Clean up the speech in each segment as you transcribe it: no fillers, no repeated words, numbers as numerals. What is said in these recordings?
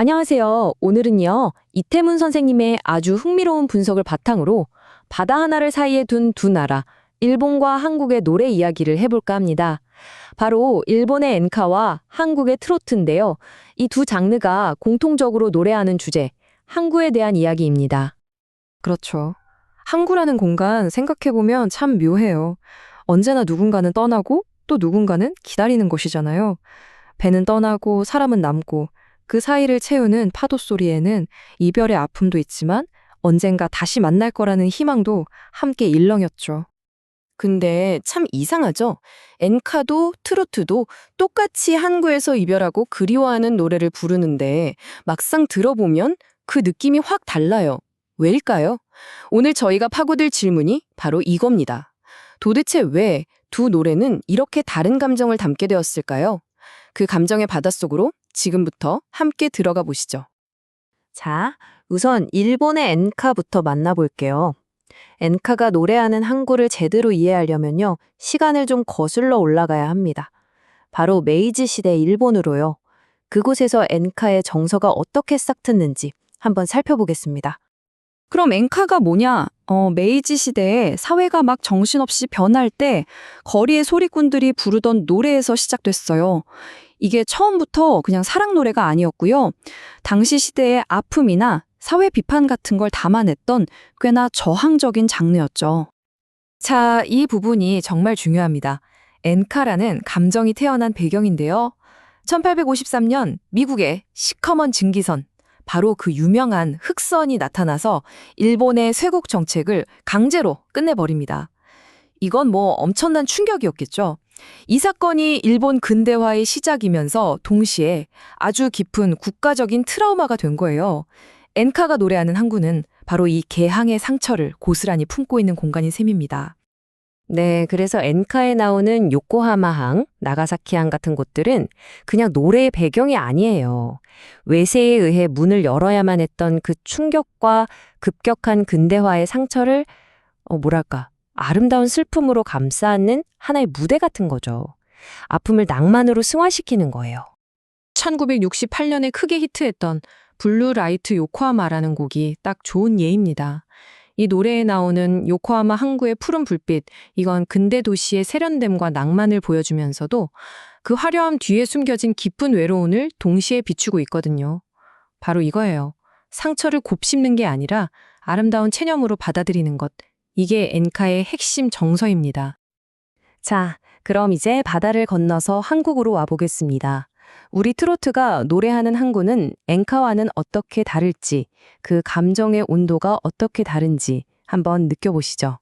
안녕하세요. 오늘은요, 이태문 선생님의 아주 흥미로운 분석을 바탕으로 바다 하나를 사이에 둔 두 나라, 일본과 한국의 노래 이야기를 해볼까 합니다. 바로 일본의 엔카와 한국의 트로트인데요. 이 두 장르가 공통적으로 노래하는 주제, 항구에 대한 이야기입니다. 그렇죠. 항구라는 공간 생각해보면 참 묘해요. 언제나 누군가는 떠나고 또 누군가는 기다리는 것이잖아요. 배는 떠나고 사람은 남고 그 사이를 채우는 파도 소리에는 이별의 아픔도 있지만 언젠가 다시 만날 거라는 희망도 함께 일렁였죠. 근데 참 이상하죠? 엔카도 트로트도 똑같이 항구에서 이별하고 그리워하는 노래를 부르는데 막상 들어보면 그 느낌이 확 달라요. 왜일까요? 오늘 저희가 파고들 질문이 바로 이겁니다. 도대체 왜 두 노래는 이렇게 다른 감정을 담게 되었을까요? 그 감정의 바닷속으로 지금부터 함께 들어가 보시죠. 자, 우선 일본의 엔카부터 만나볼게요. 엔카가 노래하는 항구를 제대로 이해하려면요, 시간을 좀 거슬러 올라가야 합니다. 바로 메이지 시대 일본으로요. 그곳에서 엔카의 정서가 어떻게 싹틉는지 한번 살펴보겠습니다. 그럼 엔카가 뭐냐? 메이지 시대에 사회가 막 정신없이 변할 때 거리의 소리꾼들이 부르던 노래에서 시작됐어요. 이게 처음부터 그냥 사랑 노래가 아니었고요. 당시 시대의 아픔이나 사회 비판 같은 걸 담아냈던 꽤나 저항적인 장르였죠. 자, 이 부분이 정말 중요합니다. 엔카라는 감정이 태어난 배경인데요. 1853년 미국의 시커먼 증기선, 바로 그 유명한 흑선이 나타나서 일본의 쇄국 정책을 강제로 끝내버립니다. 이건 뭐 엄청난 충격이었겠죠. 이 사건이 일본 근대화의 시작이면서 동시에 아주 깊은 국가적인 트라우마가 된 거예요. 엔카가 노래하는 항구는 바로 이 개항의 상처를 고스란히 품고 있는 공간인 셈입니다. 네, 그래서 엔카에 나오는 요코하마항, 나가사키항 같은 곳들은 그냥 노래의 배경이 아니에요. 외세에 의해 문을 열어야만 했던 그 충격과 급격한 근대화의 상처를 아름다운 슬픔으로 감싸 안는 하나의 무대 같은 거죠. 아픔을 낭만으로 승화시키는 거예요. 1968년에 크게 히트했던 블루 라이트 요코하마라는 곡이 딱 좋은 예입니다. 이 노래에 나오는 요코하마 항구의 푸른 불빛, 이건 근대 도시의 세련됨과 낭만을 보여주면서도 그 화려함 뒤에 숨겨진 깊은 외로움을 동시에 비추고 있거든요. 바로 이거예요. 상처를 곱씹는 게 아니라 아름다운 체념으로 받아들이는 것. 이게 엔카의 핵심 정서입니다. 자, 그럼 이제 바다를 건너서 한국으로 와보겠습니다. 우리 트로트가 노래하는 항구는 엔카와는 어떻게 다를지, 그 감정의 온도가 어떻게 다른지 한번 느껴보시죠.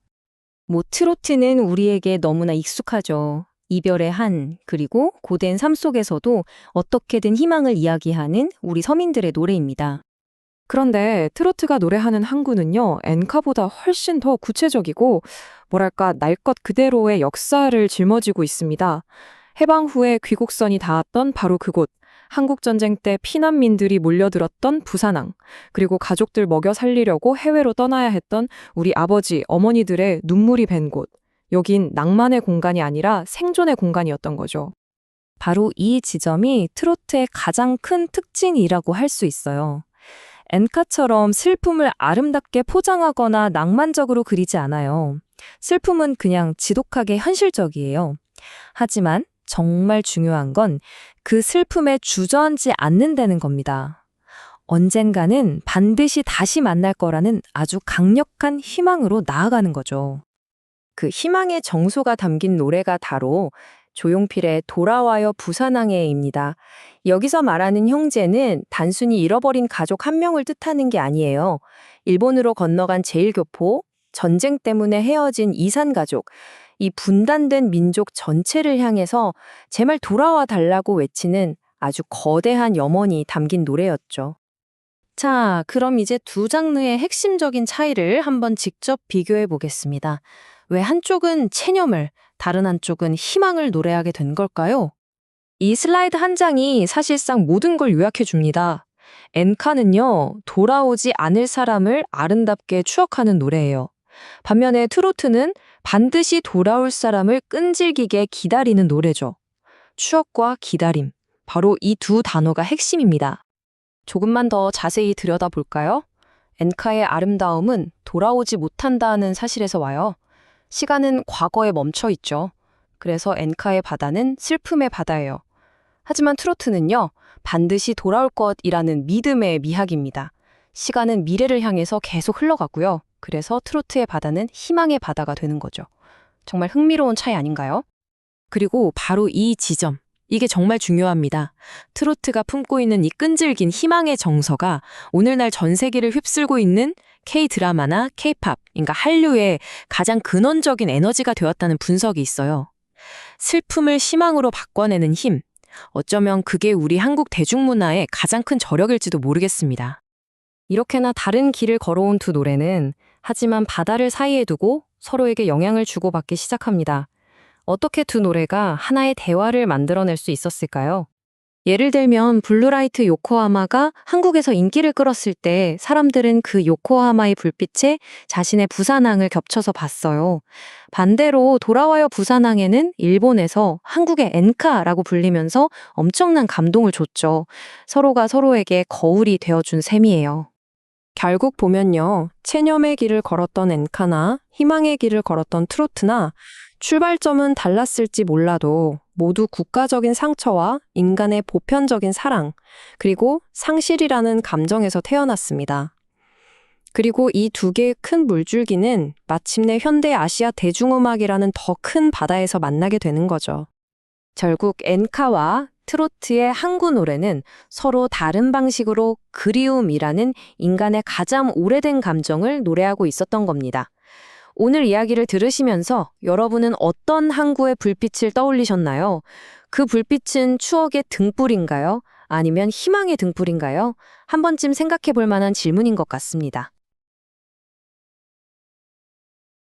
트로트는 우리에게 너무나 익숙하죠. 이별의 한, 그리고 고된 삶 속에서도 어떻게든 희망을 이야기하는 우리 서민들의 노래입니다. 그런데 트로트가 노래하는 항구는요, 엔카보다 훨씬 더 구체적이고, 날 것 그대로의 역사를 짊어지고 있습니다. 해방 후에 귀국선이 닿았던 바로 그곳, 한국전쟁 때 피난민들이 몰려들었던 부산항, 그리고 가족들 먹여 살리려고 해외로 떠나야 했던 우리 아버지, 어머니들의 눈물이 밴 곳. 여긴 낭만의 공간이 아니라 생존의 공간이었던 거죠. 바로 이 지점이 트로트의 가장 큰 특징이라고 할 수 있어요. 엔카처럼 슬픔을 아름답게 포장하거나 낭만적으로 그리지 않아요. 슬픔은 그냥 지독하게 현실적이에요. 하지만 정말 중요한 건 그 슬픔에 주저앉지 않는다는 겁니다. 언젠가는 반드시 다시 만날 거라는 아주 강력한 희망으로 나아가는 거죠. 그 희망의 정소가 담긴 노래가 바로 조용필의 돌아와요 부산항에입니다. 여기서 말하는 형제는 단순히 잃어버린 가족 한 명을 뜻하는 게 아니에요. 일본으로 건너간 제일교포, 전쟁 때문에 헤어진 이산 가족, 이 분단된 민족 전체를 향해서 제발 돌아와 달라고 외치는 아주 거대한 염원이 담긴 노래였죠. 자, 그럼 이제 두 장르의 핵심적인 차이를 한번 직접 비교해 보겠습니다. 왜 한쪽은 체념을, 다른 한쪽은 희망을 노래하게 된 걸까요? 이 슬라이드 한 장이 사실상 모든 걸 요약해 줍니다. 엔카는요, 돌아오지 않을 사람을 아름답게 추억하는 노래예요. 반면에 트로트는 반드시 돌아올 사람을 끈질기게 기다리는 노래죠. 추억과 기다림, 바로 이 두 단어가 핵심입니다. 조금만 더 자세히 들여다볼까요? 엔카의 아름다움은 돌아오지 못한다는 사실에서 와요. 시간은 과거에 멈춰 있죠. 그래서 엔카의 바다는 슬픔의 바다예요. 하지만 트로트는요, 반드시 돌아올 것이라는 믿음의 미학입니다. 시간은 미래를 향해서 계속 흘러가고요. 그래서 트로트의 바다는 희망의 바다가 되는 거죠. 정말 흥미로운 차이 아닌가요? 그리고 바로 이 지점. 이게 정말 중요합니다. 트로트가 품고 있는 이 끈질긴 희망의 정서가 오늘날 전 세계를 휩쓸고 있는 K-드라마나 K-팝, 그러니까 한류의 가장 근원적인 에너지가 되었다는 분석이 있어요. 슬픔을 희망으로 바꿔내는 힘. 어쩌면 그게 우리 한국 대중문화의 가장 큰 저력일지도 모르겠습니다. 이렇게나 다른 길을 걸어온 두 노래는 하지만 바다를 사이에 두고 서로에게 영향을 주고받기 시작합니다. 어떻게 두 노래가 하나의 대화를 만들어낼 수 있었을까요? 예를 들면 블루라이트 요코하마가 한국에서 인기를 끌었을 때 사람들은 그 요코하마의 불빛에 자신의 부산항을 겹쳐서 봤어요. 반대로 돌아와요 부산항에는 일본에서 한국의 엔카라고 불리면서 엄청난 감동을 줬죠. 서로가 서로에게 거울이 되어준 셈이에요. 결국 보면요, 체념의 길을 걸었던 엔카나 희망의 길을 걸었던 트로트나 출발점은 달랐을지 몰라도 모두 국가적인 상처와 인간의 보편적인 사랑, 그리고 상실이라는 감정에서 태어났습니다. 그리고 이 두 개의 큰 물줄기는 마침내 현대 아시아 대중음악이라는 더 큰 바다에서 만나게 되는 거죠. 결국 엔카와 트로트의 한국 노래는 서로 다른 방식으로 그리움이라는 인간의 가장 오래된 감정을 노래하고 있었던 겁니다. 오늘 이야기를 들으시면서 여러분은 어떤 항구의 불빛을 떠올리셨나요? 그 불빛은 추억의 등불인가요? 아니면 희망의 등불인가요? 한 번쯤 생각해 볼 만한 질문인 것 같습니다.